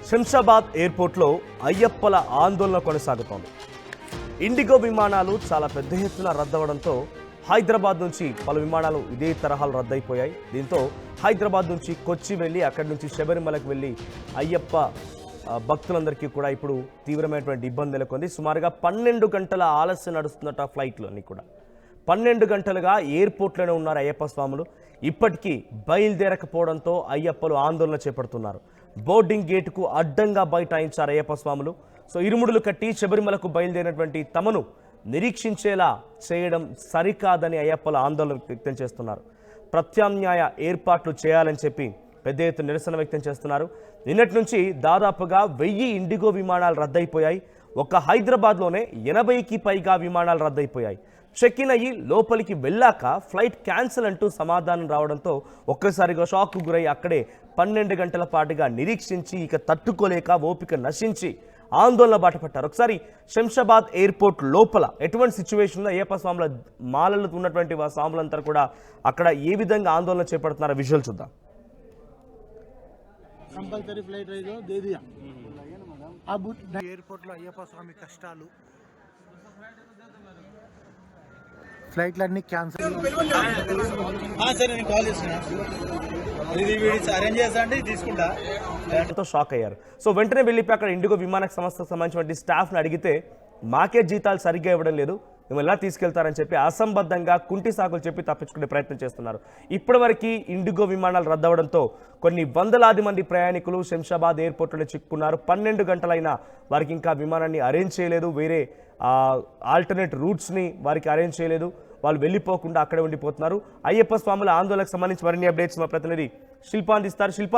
శంషాబాద్ ఎయిర్పోర్ట్లో అయ్యప్పల ఆందోళన కొనసాగుతోంది. ఇండిగో విమానాలు చాలా పెద్ద ఎత్తున రద్దవడంతో హైదరాబాద్ నుంచి పలు విమానాలు ఇదే తరహాలు రద్దయిపోయాయి. దీంతో హైదరాబాద్ నుంచి కొచ్చి వెళ్ళి అక్కడి నుంచి శబరిమలకు వెళ్ళి అయ్యప్ప భక్తులందరికీ కూడా ఇప్పుడు తీవ్రమైనటువంటి ఇబ్బంది నెలకొంది. సుమారుగా 12 గంటల ఆలస్యం నడుస్తున్నట్టు ఆ ఫ్లైట్లన్నీ కూడా 12 గంటలుగా ఎయిర్పోర్ట్లోనే ఉన్నారు అయ్యప్ప స్వాములు. ఇప్పటికీ బయలుదేరకపోవడంతో అయ్యప్పలు ఆందోళన చేపడుతున్నారు. బోర్డింగ్ గేటుకు అడ్డంగా బైఠాయించారు అయ్యప్ప స్వాములు. సో ఇరుముడులు కట్టి శబరిమలకు బయలుదేరినటువంటి తమను నిరీక్షించేలా చేయడం సరికాదని అయ్యప్పలు ఆందోళన వ్యక్తం చేస్తున్నారు. ప్రత్యామ్నాయ ఏర్పాట్లు చేయాలని చెప్పి పెద్ద ఎత్తున నిరసన వ్యక్తం చేస్తున్నారు. నిన్నటి నుంచి దాదాపుగా 1000 ఇండిగో విమానాలు రద్దయిపోయాయి. ఒక్క హైదరాబాద్లోనే 80కి పైగా విమానాలు రద్దయిపోయాయి. చెక్ ఇన్ అయ్యి లోపలికి వెళ్ళాక ఫ్లైట్ క్యాన్సిల్ అంటూ సమాధానం రావడంతో ఒక్కసారిగా షాక్కు గురై అక్కడే 12 గంటల పాటుగా నిరీక్షించి ఇక తట్టుకోలేక ఓపిక నశించి ఆందోళన బాటపట్టారు. ఒకసారి శంషాబాద్ ఎయిర్పోర్ట్ లోపల ఎటువంటి సిచ్యువేషన్లో అయ్యప్ప స్వాముల మాలలు ఉన్నటువంటి స్వాములంతా కూడా అక్కడ ఏ విధంగా ఆందోళన చేపడుతున్నారో విజువల్ చూద్దాం. కంపల్సరీ ఫ్లైట్ రైజో దేదియా ఎయిర్పోర్ట్లో అయ్యప్ప స్వామి కష్టాలు, ఫ్లైట్లన్నీ క్యాన్సిల్. షాక్ అయ్యారు. సో వెంటనే వెళ్ళిపోయి అక్కడ ఇండిగో విమాన సంస్థకు సంబంధించిన స్టాఫ్ని అడిగితే మాకే జీతాలు సరిగ్గా ఇవ్వడం లేదు, మేము ఎలా తీసుకెళ్తారని చెప్పి అసంబద్ధంగా కుంటి సాకులు చెప్పి తప్పించుకునే ప్రయత్నం చేస్తున్నారు. ఇప్పటివరకు ఇండిగో విమానాలు రద్దవడంతో కొన్ని వందలాది మంది ప్రయాణికులు శంషాబాద్ ఎయిర్పోర్ట్లోనే చిక్కుకున్నారు. 12 గంటలైనా వారికి ఇంకా విమానాన్ని అరేంజ్ చేయలేదు. వేరే ఆల్టర్నేట్ రూట్స్ని వారికి అరేంజ్ చేయలేదు. వాళ్ళు వెళ్ళిపోకుండా అక్కడే ఉండిపోతున్నారు. అయ్యప్ప స్వాముల ఆందోళనకు సంబంధించి మరిన్ని అప్డేట్స్ మా ప్రతినిధి శిల్ప అందిస్తారు. శిల్ప,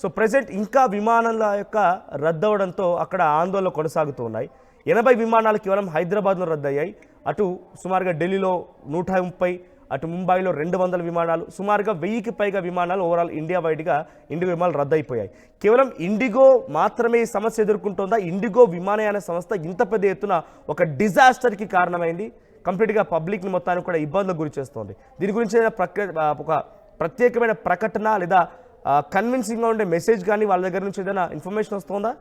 సో ప్రజెంట్ ఇంకా విమానాల యొక్క రద్దవడంతో అక్కడ ఆందోళన కొనసాగుతూ ఉన్నాయి. 80 విమానాలు కేవలం హైదరాబాద్లో రద్దయ్యాయి. అటు సుమారుగా ఢిల్లీలో 130, అటు ముంబైలో 200 విమానాలు, సుమారుగా 1000కి పైగా విమానాలు ఓవరాల్ ఇండియా వైడ్గా ఇండిగో విమానాలు రద్దయిపోయాయి. కేవలం ఇండిగో మాత్రమే ఈ సమస్య ఎదుర్కొంటుందా? ఇండిగో విమానయాన సంస్థ ఇంత పెద్ద ఎత్తున ఒక డిజాస్టర్కి కారణమైంది, కంప్లీట్గా పబ్లిక్ని మొత్తానికి కూడా ఇబ్బందులకు గురి చేస్తోంది. దీని గురించి ఒక ప్రత్యేకమైన ప్రకటన లేదా కన్విన్సింగ్గా ఉండే మెసేజ్ కానీ వాళ్ళ దగ్గర నుంచి ఏదైనా ఇన్ఫర్మేషన్ వస్తుందా?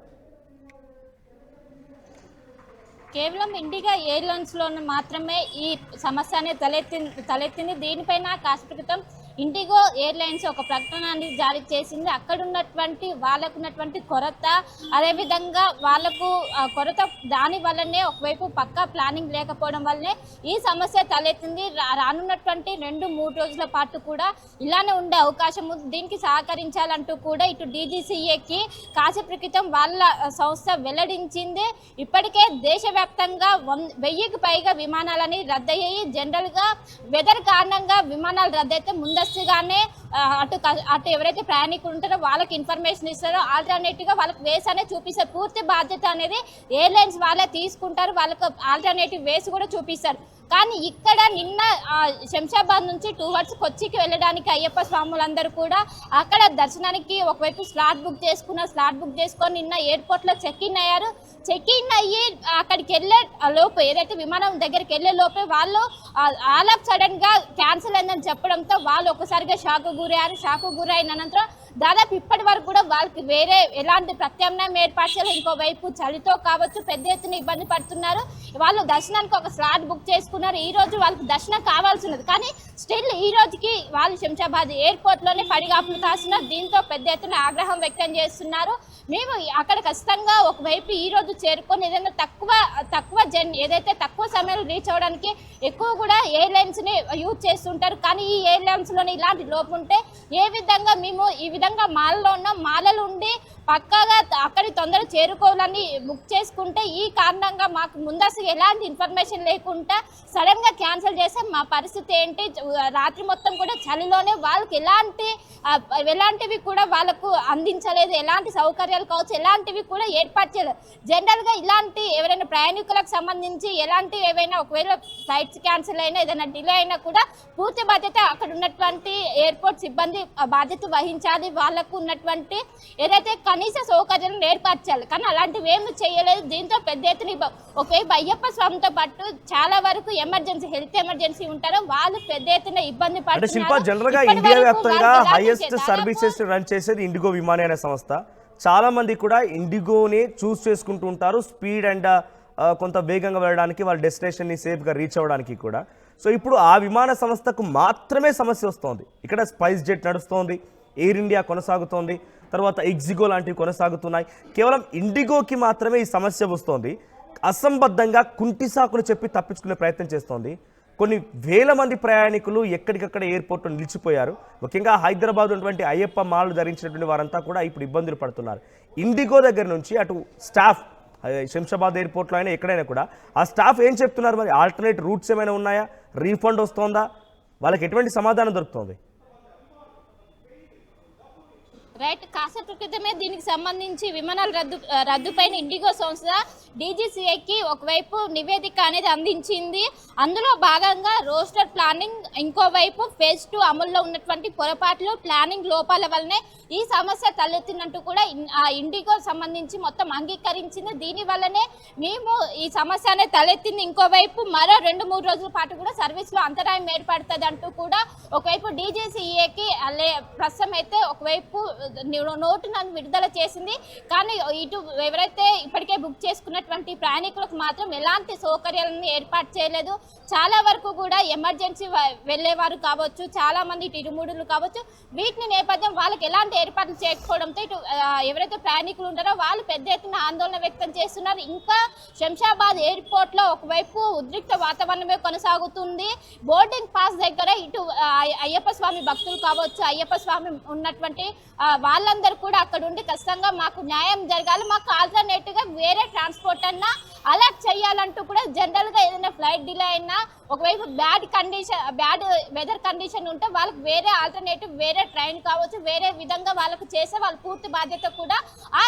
కేవలం ఇండిగో ఎయిర్లైన్స్లో మాత్రమే ఈ సమస్య అనేది తలెత్తింది. దీనిపైన కాస్త ఇండిగో ఎయిర్లైన్స్ ఒక ప్రకటనని జారీ చేసింది. అక్కడ ఉన్నటువంటి వాళ్ళకున్నటువంటి కొరత, అదేవిధంగా వాళ్ళకు కొరత, దాని వల్లనే ఒకవైపు పక్కా ప్లానింగ్ లేకపోవడం వల్లనే ఈ సమస్య తలెత్తింది. రానున్నటువంటి 2-3 రోజుల పాటు కూడా ఇలానే ఉండే అవకాశం ఉంది. దీనికి సహకరించాలంటూ కూడా ఇటు డీజీసీఏకి కాసేపు క్రితం వాళ్ళ సంస్థ వెల్లడించింది. ఇప్పటికే దేశవ్యాప్తంగా 1000కి పైగా విమానాలని రద్దయ్యాయి. జనరల్గా వెదర్ కారణంగా విమానాలు రద్దయితే ముందస్తుగానే అటు ఎవరైతే ప్రయాణికులు ఉంటారో వాళ్ళకి ఇన్ఫర్మేషన్ ఇస్తారో, ఆల్టర్నేటివ్గా వాళ్ళకి వేస్ అనేది చూపిస్తారు. పూర్తి బాధ్యత అనేది ఎయిర్లైన్స్ వాళ్ళే తీసుకుంటారు. వాళ్ళకు ఆల్టర్నేటివ్ వేస్ కూడా చూపిస్తారు. కానీ ఇక్కడ నిన్న శంషాబాద్ నుంచి టువర్డ్స్ కొచ్చికి వెళ్ళడానికి అయ్యప్ప స్వాములందరూ కూడా అక్కడ దర్శనానికి ఒకవైపు స్లాట్ బుక్ చేసుకొని నిన్న ఎయిర్పోర్ట్లో చెక్ ఇన్ అయ్యారు. చెక్ ఇన్ అయ్యి అక్కడికి వెళ్ళే లోపు, ఏదైతే విమానం దగ్గరికి వెళ్ళే లోపే వాళ్ళు ఆల్ ఆఫ్ సడన్గా క్యాన్సిల్ అయిందని చెప్పడంతో వాళ్ళు ఒకసారిగా షాకు గురైన అనంతరం దాదాపు ఇప్పటి వరకు కూడా వాళ్ళకి వేరే ఎలాంటి ప్రత్యామ్నాయం ఏర్పాటు చేయాలి. ఇంకోవైపు చలితో కావచ్చు పెద్ద ఎత్తున ఇబ్బంది పడుతున్నారు. వాళ్ళు దర్శనానికి ఒక స్లాట్ బుక్ చేసుకున్నారు. ఈ రోజు వాళ్ళకి దర్శనం కావాల్సినది, కానీ స్టిల్ ఈ రోజుకి వాళ్ళు శంషాబాద్ ఎయిర్పోర్ట్లోనే పడిగాపులు కాస్తున్నారు. దీంతో పెద్ద ఎత్తున ఆగ్రహం వ్యక్తం చేస్తున్నారు. మేము అక్కడ ఖచ్చితంగా ఒకవైపు ఈ రోజు చేరుకొని ఏదైనా ఏదైతే తక్కువ సమయంలో రీచ్ అవ్వడానికి ఎక్కువ కూడా ఎయిర్లైన్స్ని యూజ్ చేస్తుంటారు. కానీ ఈ ఎయిర్లైన్స్లోనే ఇలాంటి లోపు ఉంటే ఏ విధంగా మేము ఈ విధంగా మాలలో ఉన్నాం, మాలలు ఉండి పక్కాగా అక్కడి తొందరగా చేరుకోవాలని బుక్ చేసుకుంటే ఈ కారణంగా మాకు ముందస్తుగా ఎలాంటి ఇన్ఫర్మేషన్ లేకుండా సడన్గా క్యాన్సిల్ చేస్తే మా పరిస్థితి ఏంటి? రాత్రి మొత్తం కూడా చలిలోనే వాళ్ళకి ఎలాంటివి కూడా వాళ్ళకు అందించలేదు. ఎలాంటి సౌకర్యాలు కావచ్చు ఎలాంటివి కూడా ఏర్పాటు చేయలేదు. జనరల్గా ఇలాంటి ఎవరైనా ప్రయాణికులకు సంబంధించి ఎలాంటివి ఏవైనా ఒకవేళ ఫ్లైట్స్ క్యాన్సిల్ అయినా ఏదైనా డిలే అయినా కూడా పూర్తి బాధ్యత అక్కడ ఉన్నటువంటి ఎయిర్పోర్ట్ సిబ్బంది బాధ్యత వహించాలి. వాళ్ళకు ఉన్నటువంటి ఏదైతే కనీస సౌకర్యాలను ఏర్పరచాలి. కానీ అలాంటివి ఏమి చేయలేదు. దీంతో పెద్ద ఎత్తున ఒకవైపు అయ్యప్ప స్వామితో పాటు చాలా వరకు హెల్త్ ఎమర్జెన్సీ ఉంటారో వాళ్ళు పెద్ద ఎత్తున ఇబ్బంది పడుతున్నారు. జనరల్ గా ఇండియా వ్యాప్తంగా హైయెస్ట్ సర్వీసెస్ రన్ చేసేది ఇండిగో విమానయాన సంస్థ. చాలామంది కూడా ఇండిగోని చూస్ చేసుకుంటూ ఉంటారు, స్పీడ్ అండ్ కొంత వేగంగా వెళ్ళడానికి, వాళ్ళ డెస్టినేషన్ని సేఫ్గా రీచ్ అవ్వడానికి కూడా. సో ఇప్పుడు ఆ విమాన సంస్థకు మాత్రమే సమస్య వస్తోంది. ఇక్కడ స్పైస్ జెట్ నడుస్తోంది, ఎయిర్ ఇండియా కొనసాగుతోంది, తర్వాత ఎగ్జిగో లాంటివి కొనసాగుతున్నాయి. కేవలం ఇండిగోకి మాత్రమే ఈ సమస్య వస్తోంది. అసంబద్ధంగా కుంటి సాకులు చెప్పి తప్పించుకునే ప్రయత్నం చేస్తోంది. కొన్ని వేల మంది ప్రయాణికులు ఎక్కడికక్కడ ఎయిర్పోర్ట్లో నిలిచిపోయారు. ముఖ్యంగా హైదరాబాద్ ఉన్నటువంటి అయ్యప్ప మాలలు ధరించినటువంటి వారంతా కూడా ఇప్పుడు ఇబ్బందులు పడుతున్నారు. ఇండిగో దగ్గర నుంచి అటు స్టాఫ్ శంషాబాద్ ఎయిర్పోర్ట్లో అయినా ఎక్కడైనా కూడా ఆ స్టాఫ్ ఏం చెప్తున్నారు? మరి ఆల్టర్నేట్ రూట్స్ ఏమైనా ఉన్నాయా? రీఫండ్ వస్తుందా? వాళ్ళకి ఎటువంటి సమాధానం దొరుకుతుంది? రైట్, కాసేపు క్రితమే దీనికి సంబంధించి విమానాల రద్దుపైన ఇండిగో సంస్థ డీజీసీఐకి ఒకవైపు నివేదిక అనేది అందించింది. అందులో భాగంగా రోస్టర్ ప్లానింగ్, ఇంకోవైపు ఫేజ్ 2 అమల్లో ఉన్నటువంటి పొరపాట్లు, ప్లానింగ్ లోపాల వల్లనే ఈ సమస్య తలెత్తినట్టు కూడా ఇండిగో సంబంధించి మొత్తం అంగీకరించింది. దీనివల్లనే మేము ఈ సమస్య అనేది తలెత్తింది, ఇంకోవైపు మరో 2-3 రోజుల పాటు కూడా సర్వీస్లో అంతరాయం ఏర్పడుతుంది అంటూ కూడా ఒకవైపు డీజీసీఏకి ప్రస్తుతం అయితే ఒకవైపు నోటును విడుదల చేసింది. కానీ ఇటు ఎవరైతే ఇప్పటికే బుక్ చేసుకున్నటువంటి ప్రయాణికులకు మాత్రం ఎలాంటి సౌకర్యాలను ఏర్పాటు చేయలేదు. చాలా వరకు కూడా ఎమర్జెన్సీ వెళ్ళేవారు కావచ్చు, చాలా మంది ఇటు ఇరుముడులు కావచ్చు, వీటిని నేపథ్యం వాళ్ళకి ఎలాంటి ఏర్పాట్లు చేయకపోవడంతో ఇటు ఎవరైతే ప్రయాణికులు ఉంటారో వాళ్ళు పెద్ద ఎత్తున ఆందోళన వ్యక్తం చేస్తున్నారు. ఇంకా శంషాబాద్ ఎయిర్పోర్ట్లో ఒకవైపు ఉద్రిక్త వాతావరణమే కొనసాగుతుంది. బోర్డింగ్ పాస్ దగ్గర ఇటు అయ్యప్ప స్వామి భక్తులు కావచ్చు, అయ్యప్ప స్వామి ఉన్నటువంటి వాళ్ళందరూ కూడా అక్కడ ఉండి ఖచ్చితంగా మాకు న్యాయం జరగాలి, మాకు ఆల్టర్నేటివ్గా వేరే ట్రాన్స్పోర్ట్ అన్నా అలర్ట్ చేయాలంటూ కూడా జనరల్గా ఏదైనా ఫ్లైట్ డిలే అయినా ఒకవైపు బ్యాడ్ వెదర్ కండిషన్ ఉంటే వాళ్ళకి వేరే ఆల్టర్నేటివ్, వేరే ట్రైన్ కావచ్చు, వేరే విధంగా వాళ్ళకు చేసే వాళ్ళ పూర్తి బాధ్యత కూడా ఆ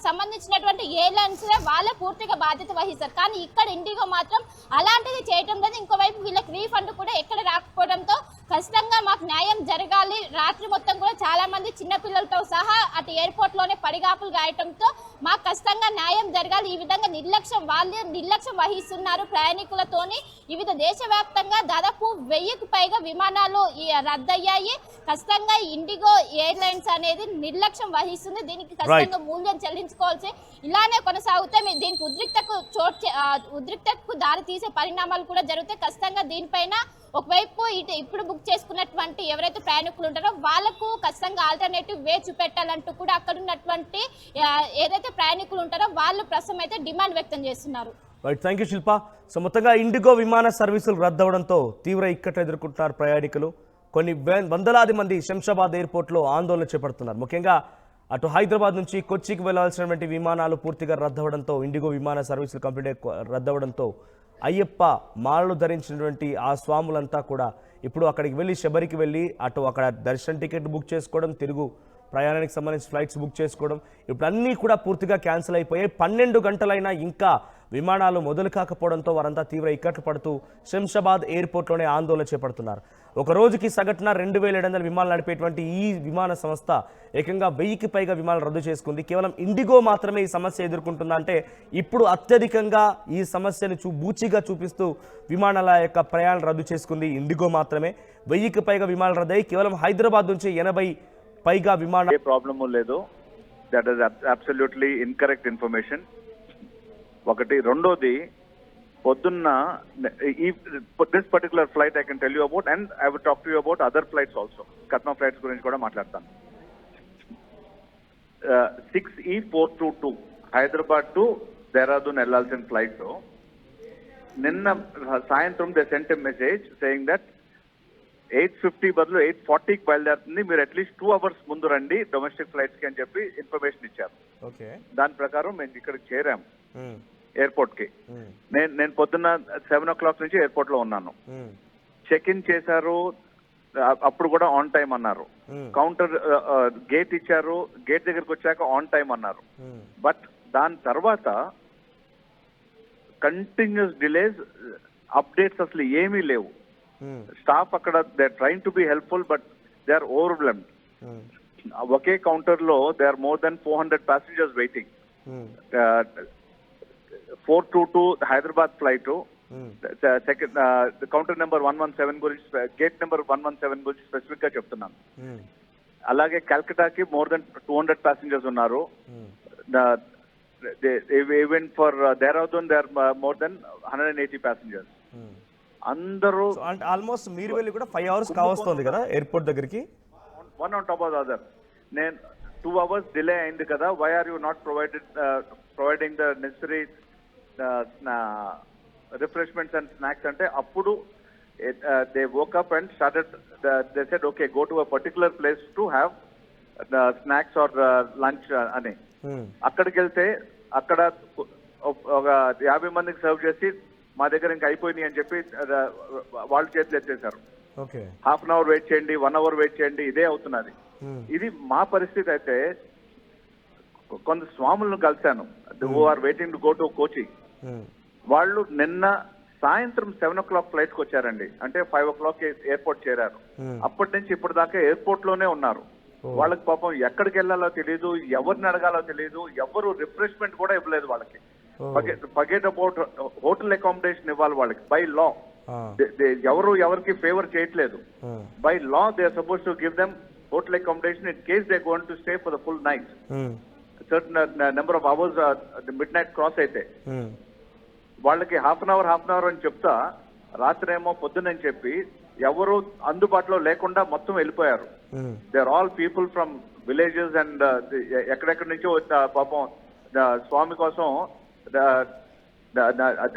సంబంధించినటువంటి ఎయిర్లైన్స్ వాళ్ళే పూర్తిగా బాధ్యత వహిస్తారు. కానీ ఇక్కడ ఇండిగో మాత్రం అలాంటిది చేయటం లేదు. ఇంకోవైపు వీళ్ళకి రీఫండ్ కూడా ఎక్కడ రాకపోవడంతో ఖచ్చితంగా మాకు న్యాయం జరగాలి. రాత్రి మొత్తం కూడా చాలా మంది చిన్నపిల్లలతో సహా అటు ఎయిర్పోర్ట్లోనే పడిగాపులు గాయటంతో మాకు ఖచ్చితంగా న్యాయం జరగాలి. ఈ విధంగా నిర్లక్ష్యం వహిస్తున్నారు ప్రయాణికులతోని. వివిధ దేశవ్యాప్తంగా దాదాపు 1000కు పైగా విమానాలు రద్దయ్యాయి. ఖచ్చితంగా ఇండిగో ఎయిర్లైన్స్ అనేది నిర్లక్ష్యం వహిస్తుంది. దీనికి ఖచ్చితంగా మూల్యం చెల్లించుకోవాల్సి ఇలానే కొనసాగితే దీనికి ఉద్రిక్తతకు దారి తీసే పరిణామాలు కూడా జరుగుతాయి. ఖచ్చితంగా దీనిపైన ఒకవైపు ఇప్పుడు బుక్ చేసుకున్నటువంటి ఎవరైతే ప్రయాణికులు ఉంటారో వాళ్ళకు ఖచ్చితంగా ఆల్టర్నేటివ్ వే చూపెట్టాలంటూ కూడా అక్కడ ఉన్నటువంటి ఏదైతే ప్రయాణికులు ఉంటారో వాళ్ళు ప్రస్తుతం అయితే డిమాండ్ వ్యక్తం చేస్తున్నారు. Right, thank you Shilpa. So మొత్తంగా ఇండిగో విమాన సర్వీసులు రద్దవడంతో తీవ్ర ఇక్కట్లు ఎదుర్కొంటున్నారు ప్రయాణికులు. కొన్ని వందలాది మంది శంషాబాద్ ఎయిర్పోర్ట్లో ఆందోళన చేపడుతున్నారు. ముఖ్యంగా అటు హైదరాబాద్ నుంచి కొచ్చికి వెళ్లాల్సినటువంటి విమానాలు పూర్తిగా రద్దవడంతో, ఇండిగో విమాన సర్వీసులు కంప్లీట్ రద్దవడంతో అయ్యప్ప మాలలు ధరించినటువంటి ఆ స్వాములంతా కూడా ఇప్పుడు అక్కడికి వెళ్ళి శబరికి వెళ్ళి అటు అక్కడ దర్శన టికెట్ బుక్ చేసుకోవడం, తిరుగు ప్రయాణానికి సంబంధించి ఫ్లైట్స్ బుక్ చేసుకోవడం ఇప్పుడు అన్నీ కూడా పూర్తిగా క్యాన్సిల్ అయిపోయాయి. 12 గంటలైనా ఇంకా విమానాలు మొదలు కాకపోవడంతో వారంతా తీవ్ర ఇక్కట్లు పడుతూ శంషాబాద్ ఎయిర్పోర్ట్లోనే ఆందోళన చేపడుతున్నారు. ఒక రోజుకి సగటున 2700 విమానాలు నడిపేటువంటి ఈ విమాన సంస్థ ఏకంగా 1000కి పైగా విమానాలు రద్దు చేసుకుంది. కేవలం ఇండిగో మాత్రమే ఈ సమస్య ఎదుర్కొంటుందంటే ఇప్పుడు అత్యధికంగా ఈ సమస్యను బూచిగా చూపిస్తూ విమానాల యొక్క ప్రయాణాలు రద్దు చేసుకుంది ఇండిగో మాత్రమే. 1000కి పైగా విమానాలు రద్దయి కేవలం హైదరాబాద్ నుంచి 80 పైగా విమానాలు. ఏ ప్రాబ్లము లేదు. That is absolutely incorrect information. ఒకటి. రెండోది, పొద్దున్న this particular flight I can tell you about and I would talk to you about other flights also. కత్మా ఫ్లైట్స్ గురించి కూడా మాట్లాడతాను. 6E422 హైదరాబాద్ టు దేహ్రాదూన్ వెళ్లాల్సిన ఫ్లైట్ నిన్న సాయంత్రం they cent a message saying that 8:50 బదులు 8:40కి బయలుదేరుతుంది, మీరు అట్లీస్ట్ 2 hours ముందు రండి డొమెస్టిక్ ఫ్లైట్స్ కి అని చెప్పి ఇన్ఫర్మేషన్ ఇచ్చారు. దాని ప్రకారం మేము ఇక్కడికి చేరాము ఎయిర్పోర్ట్ కి. నేను పొద్దున్న 7 o'clock నుంచి ఎయిర్పోర్ట్ లో ఉన్నాను. చెక్ ఇన్ చేశారు, అప్పుడు కూడా ఆన్ టైం అన్నారు. కౌంటర్ గేట్ ఇచ్చారు, గేట్ దగ్గరకు వచ్చాక ఆన్ టైం అన్నారు. బట్ దాని తర్వాత కంటిన్యూస్ డిలేస్, అప్డేట్స్ అసలు ఏమీ లేవు. స్టాఫ్ అక్కడ they are trying to be helpful but they are overwhelmed. ఒకే కౌంటర్ లో they are more than 400 passengers waiting. 422 Hyderabad flight second counter number 117 గురించి, గేట్ నెంబర్ 117 గురించి స్పెసిఫిక్ గా చెప్తున్నాను. అలాగే కల్కటాకి మోర్ దెన్ 200 passengers ఉన్నారు. Even for Dehradun they are more than 180 passengers. అందరూ అంటే ఆల్మోస్ట్ మీరు వెళ్ళి కూడా 5 hours కావస్తుంది కదా ఎయిర్పోర్ట్ దగ్గరికి. One on top of the other. నేను 2 hours డిలే అయింది కదా, why are you not providing the necessary refreshments and snacks అంటే అప్పుడు they woke up and started they said okay go to a particular place to have snacks or lunch అని. అక్కడికి వెళ్తే అక్కడ ఒక 50 మందికి సర్వ్ చేసి మా దగ్గర ఇంకా అయిపోయినాయి అని చెప్పి వాళ్ళ చేతులు ఎత్తేసారు. హాఫ్ అన్ అవర్ వెయిట్ చేయండి, 1 hour వెయిట్ చేయండి, ఇదే అవుతున్నది. ఇది మా పరిస్థితి. అయితే కొంత స్వాములను కలిశాను, who are waiting to go to Kochi. వాళ్ళు నిన్న సాయంత్రం 7 o'clock ఫ్లైట్ కి వచ్చారండి. అంటే 5 o'clock ఎయిర్పోర్ట్ చేరారు. అప్పటి నుంచి ఇప్పటి దాకా ఎయిర్పోర్ట్ లోనే ఉన్నారు. వాళ్ళకి పాపం ఎక్కడికి వెళ్ళాలో తెలియదు, ఎవరిని అడగాలో తెలియదు, ఎవరు రిఫ్రెష్మెంట్ కూడా ఇవ్వలేదు వాళ్ళకి. ఫర్గెట్ అబౌట్ హోటల్ అకామిడేషన్ ఇవ్వాలి వాళ్ళకి బై లా. ఎవరు ఎవరికి ఫేవర్ చేయట్లేదు. By law they are suppose to give them hotel accommodation in case they going to stay for the full night. Certain number of hours mid night cross అయితే వాళ్ళకి half an hour అని చెప్తా రాత్రి ఏమో పొద్దునని చెప్పి ఎవరు అందుబాటులో లేకుండా మొత్తం వెళ్ళిపోయారు. They are all people from villages and ఎక్కడెక్కడి నుంచో పాపం స్వామి కోసం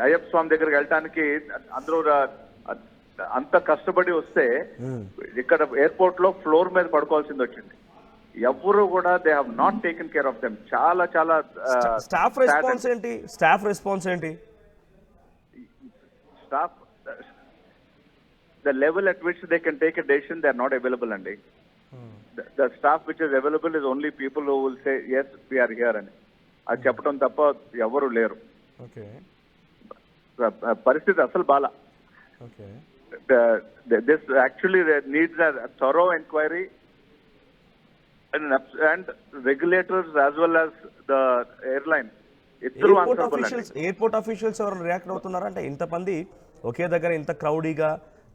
అయ్యప్ప స్వామి దగ్గరికి వెళ్ళటానికి అందరూ అంత కష్టపడి వస్తే ఇక్కడ ఎయిర్పోర్ట్ లో ఫ్లోర్ మీద పడుకోవాల్సింది వచ్చింది. ఎవరు కూడా they have not taken care of them. చాలా చాలా స్టాఫ్ రెస్పాన్స్ ఏంటి? Staff, the level at which they can take a decision, they are not available, and the staff which is available is only people who will say yes we are here and అది చెప్పడం తప్ప ఎవరు లేరు. పరిస్థితి అసలు Bala. This actually needs a thorough inquiry and regulators as well as the airline. Airport officials ఎవరు react అవుతున్నారా? అంటే ఇంతమంది ఒకే దగ్గర ఇంత క్రౌడీగా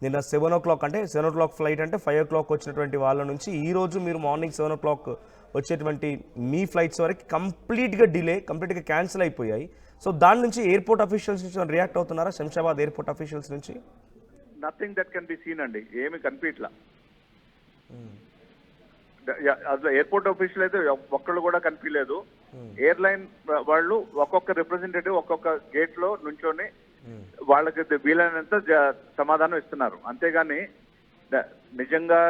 నిన్న 7 o'clock అంటే 7 o'clock ఫ్లైట్ అంటే 5 o'clock వచ్చినటువంటి వాళ్ళ నుంచి ఈ రోజు మీరు మార్నింగ్ 7 o'clock వచ్చేటువంటి మీ ఫ్లైట్స్ వరకు కంప్లీట్గా క్యాన్సిల్ అయిపోయాయి. సో దాని నుంచి ఎయిర్పోర్ట్ అఫీషియల్స్ నుంచి రియాక్ట్ అవుతున్నారా? శంషాబాద్ ఎయిర్పోర్ట్ అఫీషియల్స్ నుంచి nothing that can be seen అండి. ఏమి కనిపించట్లా. అసలు ఎయిర్పోర్ట్ అఫీషియల్ అయితే ఒక్కళ్ళు కూడా కనిపించలేదు. ఎయిర్లైన్ వాళ్ళు ఒక్కొక్క రిప్రజెంటేటివ్ ఒక్కొక్క గేట్ లో నుంచొని వాళ్ళకి వీలైనంత సమాధానం ఇస్తున్నారు. అంతేగాని నిజంగా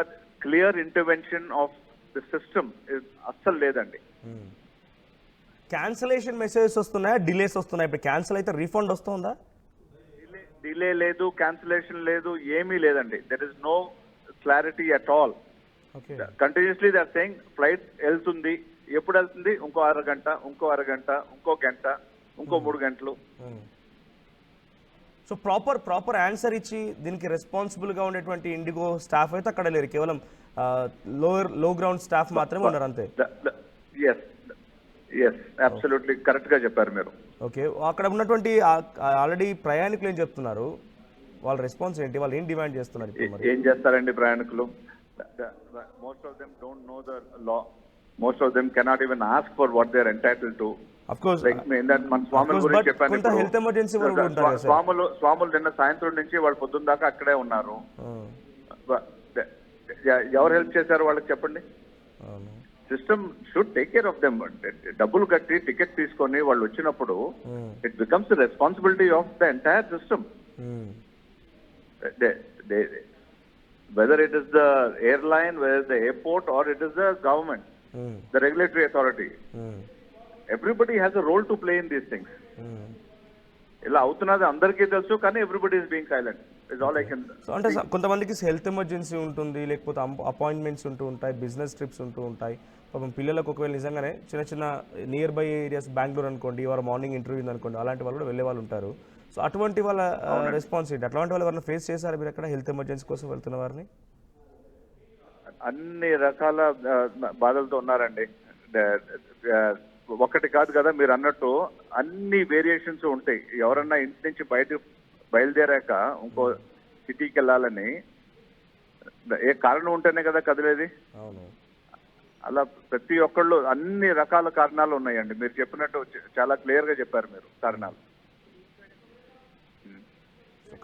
clear intervention of the system అస్సలు లేదండి. క్యాన్సిలేషన్ మెసేజెస్ వస్తున్నాయా, డిలేస్ వస్తున్నాయి? ఇప్పుడు క్యాన్సిల్ అయితే రీఫండ్ వస్తుందా? డిలే లేదు, క్యాన్సిలేషన్ లేదు, ఏమీ లేదండి. There is no clarity at all. Continuously they are saying flight వెళ్తుంది, ఎప్పుడు వెళ్తుంది, ఇంకో అరగంట, ఇంకో గంట, ఇంకో 3 గంటలు. సో ప్రాపర్ ఆన్సర్ ఇచ్చి దీనికి రెస్పాన్సిబుల్ గా ఉండేటువంటి ఇండిగో స్టాఫ్ అయితే అక్కడ లేరు, కేవలం లో గ్రౌండ్ స్టాఫ్ మాత్రమే ఉన్నారు అంతే. అబ్సల్యూట్లీ కరెక్ట్ గా చెప్పారు మీరు. ఓకే, అక్కడ ఉన్నటువంటి ఆల్రెడీ ప్రయాణికులు ఏం చెప్తున్నారు? వాళ్ళ రెస్పాన్స్ ఏంటి? వాళ్ళు ఏం డిమాండ్ చేస్తున్నారు? ఏం చేస్తారండి ప్రయాణికులు? Most of them don't know the law. Most of them cannot even ask for what they are entitled to. Of course, like మన స్వాముల గురించి చెప్పాను. హెల్త్ ఎమర్జెన్సీ స్వాములు నిన్న సాయంత్రం నుంచి వాళ్ళు పొద్దున్న దాకా అక్కడే ఉన్నారు. ఎవరు హెల్ప్ చేశారు వాళ్ళకి చెప్పండి. System should take care of them. డబ్బులు కట్టి టికెట్ తీసుకొని వాళ్ళు వచ్చినప్పుడు it becomes the responsibility of the entire system. Whether it is the airline, whether it's the airport, or it is the government, the regulatory authority, everybody has a role to play in these things. ఇలా అవుతున్నది అందరికీ తెలుసు, కానీ everybody is being silent is all I can. అంటే కొంతమందికి health emergency ఉంటుంది, లేకపోతే appointments ఉంటూ ఉంటాయి, బిజినెస్ ట్రిప్స్ ఉంటూ ఉంటాయి. పాపం పిల్లలకు ఒకవేళ నిజంగానే చిన్న నియర్ బై ఏరియాస్, బెంగళూరు అనుకోండి, ఇవాళ మార్నింగ్ ఇంటర్వ్యూ ఉందనుకోండి, అలాంటి వాళ్ళు కూడా వెళ్ళే వాళ్ళు ఉంటారు. సో అటువంటి వాళ్ళ రెస్పాన్స్ ఏంటి? అట్లాంటి వాళ్ళు ఎవరైనా ఫేస్ చేశారు మీరు ఎక్కడ హెల్త్ ఎమర్జెన్సీ కోసం వెళ్తున్న వారిని? అన్ని రకాల బాధలతో ఉన్నారండి. ఒకటి కాదు కదా, మీరు అన్నట్టు అన్ని వేరియేషన్స్ ఉంటాయి. ఎవరన్నా ఇంటి నుంచి బయలుదేరాక ఇంకో సిటీకి వెళ్ళాలని ఏ కారణం ఉంటేనే కదా కదిలేది. అలా ప్రతి ఒక్కళ్ళు అన్ని రకాల కారణాలు ఉన్నాయండి. మీరు చెప్పినట్టు చాలా క్లియర్ గా చెప్పారు మీరు కారణాలు.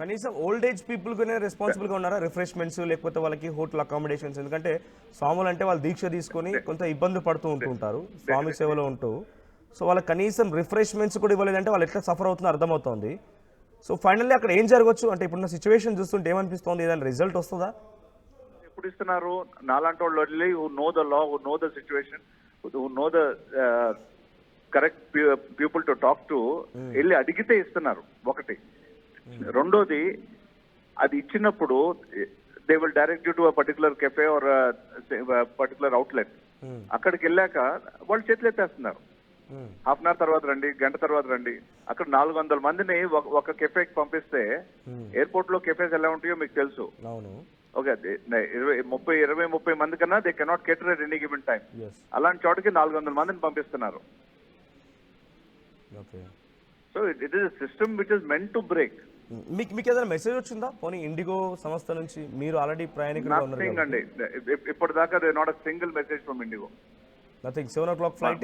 కనీసం ఓల్డ్ ఏజ్ పీపుల్గానే రెస్పాన్సిబుల్గా ఉన్నారా రిఫ్రెష్మెంట్స్ లేకపోతే వాళ్ళకి హోటల్ అకామిడేషన్స్? ఎందుకంటే స్వాములు అంటే వాళ్ళు దీక్ష తీసుకొని కొంత ఇబ్బంది పడుతూ ఉంటుంటారు స్వామి సేవలో ఉంటూ. సో వాళ్ళకి కనీసం రిఫ్రెష్మెంట్స్ కూడా ఇవ్వలేదంటే వాళ్ళు ఎట్లా సఫర్ అవుతుందో అర్థమవుతుంది. సో ఫైనల్లీ అక్కడ ఏం జరగవచ్చు అంటే ఇప్పుడున్న సిచ్యువేషన్ చూస్తుంటే ఏమనిపిస్తుంది, ఏదైనా రిజల్ట్ వస్తుందా? ఎప్పుడు ఇస్తున్నారు? నాలాంటి వాళ్ళు వెళ్ళి who know the law, who know the situation, who know the correct people to talk to వెళ్ళి అడిగితే ఇస్తున్నారు ఒకటి. రెండోది, అది ఇచ్చినప్పుడు they will direct you to a particular cafe or particular outlet. అక్కడికి వెళ్ళాక వాళ్ళు చేతులు ఎత్తేస్తున్నారు. హాఫ్ అన్ అవర్ తర్వాత రండి, గంట తర్వాత రండి. అక్కడ 400 మందిని ఒక కెఫేకి పంపిస్తే ఎయిర్పోర్ట్ లో కెఫేస్ ఎలా ఉంటాయో మీకు తెలుసు. ఓకే, 20-30 మంది కన్నా they cannot cater at any given time. అలాంటి చోటకి 400 మందిని పంపిస్తున్నారు. So it is system which is meant to break. మీకు ఏదైనా మెసేజ్ వచ్చిందా పోనీ ఇండిగో సంస్థ నుంచి? మీరు ఆల్రెడీ ప్రయాణికులుగా ఉన్నారు అండి. ఇప్పటిదాకా they not a single message from IndiGo. Nothing. 7 o'clock flight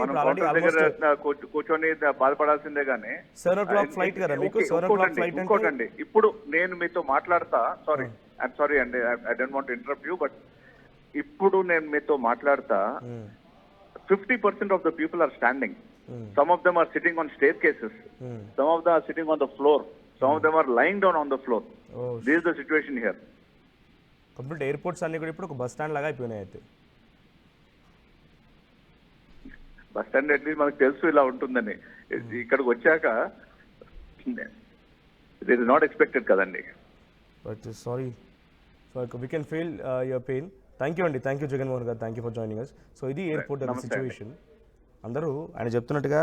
కూర్చొని బాధపడాల్సిందే గానీ 7 o'clock ఫ్లైట్ కదా మీకు? 7 o'clock ఫ్లైట్. ఇంకోటండి, ఇప్పుడు నేను మీతో మాట్లాడతా, సారీ అండి, I don't want to interrupt you, but ఇప్పుడు నేను మీతో మాట్లాడతా 50% of the people are standing. Some of them are sitting on staircases. Some of them are sitting on the floor. Some of them are lying down on the floor. This is the situation here. Complete airports అన్ని కూడా ఇప్పుడు ఒక bus stand లాగా అయిపోయినాయి. అయితే bus stand at least మనకు తెలుసు ఇలా ఉంటుందని. ఇక్కడికి వచ్చాక ఇట్ ఈస్ నాట్ ఎక్స్పెక్టెడ్ కదండి. But sorry, so we can feel your pain. Thank you అండి, థ్యాంక్ యూ జగన్మోహన్ గారు, thank you for joining us. So ఇది ఎయిర్పోర్ట్ దగ్గర సిచ్యువేషన్. అందరూ ఆయన చెప్తున్నట్టుగా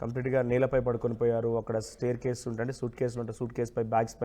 కంప్లీట్గా నేలపై పడుకొని పోయారు. అక్కడ స్టేర్ కేసు ఉంటే సూట్ కేసులు ఉంటే సూట్ కేసు పై బ్యాగ్స్ పై